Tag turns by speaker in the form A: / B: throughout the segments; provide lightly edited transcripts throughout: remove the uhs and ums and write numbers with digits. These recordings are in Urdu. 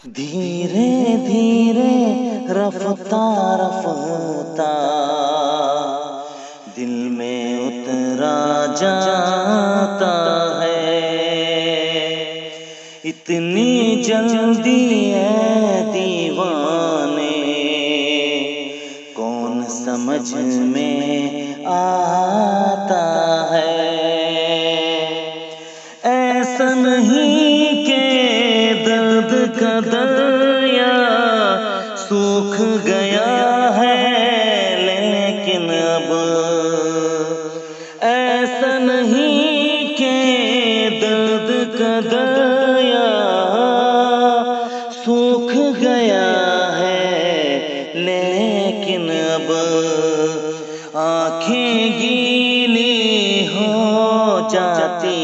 A: دھیرے دھیرے رفتہ رفتہ دل میں اترا جاتا ہے، اتنی جلدی ہے دیوانے کون سمجھ میں آتا ہے۔ ایسا نہیں کہ درد کا دریا سوکھ گیا ہے، لیکن اب ایسا نہیں کہ درد کا دریا سوکھ گیا ہے، لیکن اب آنکھیں گیلی ہو جاتی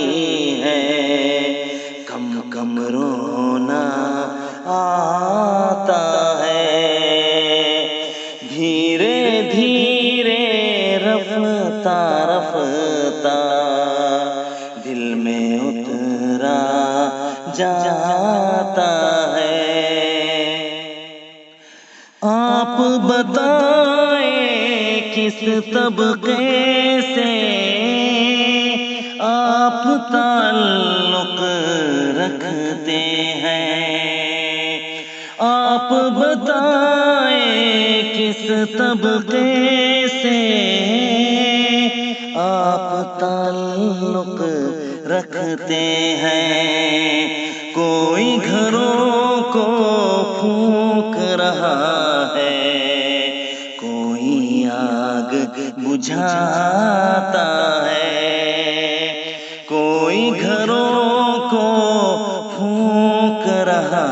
A: ہیں، کم کم رونا آتا ہے۔ دھیرے دھیرے رفتہ رفتہ دل میں اترا جاتا ہے۔ آپ بتائیں کس طبقے سے آپ تعلق رکھتے ہیں، آپ بتائیں کس طبقے سے آپ تعلق رکھتے ہیں۔ کوئی گھروں کو پھونک رہا ہے، کوئی آگ بجھاتا ہے، کوئی گھروں کو پھونک رہا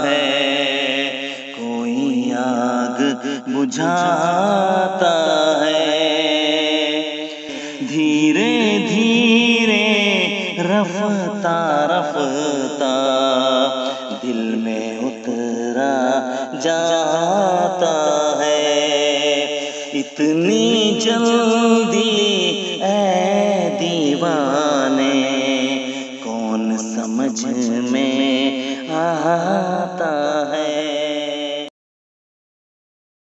A: ہے، کوئی آگ بجھاتا ہے۔ دھیرے دھیرے رفتہ رفتہ دل میں اترا جاتا ہے، اتنی جلدی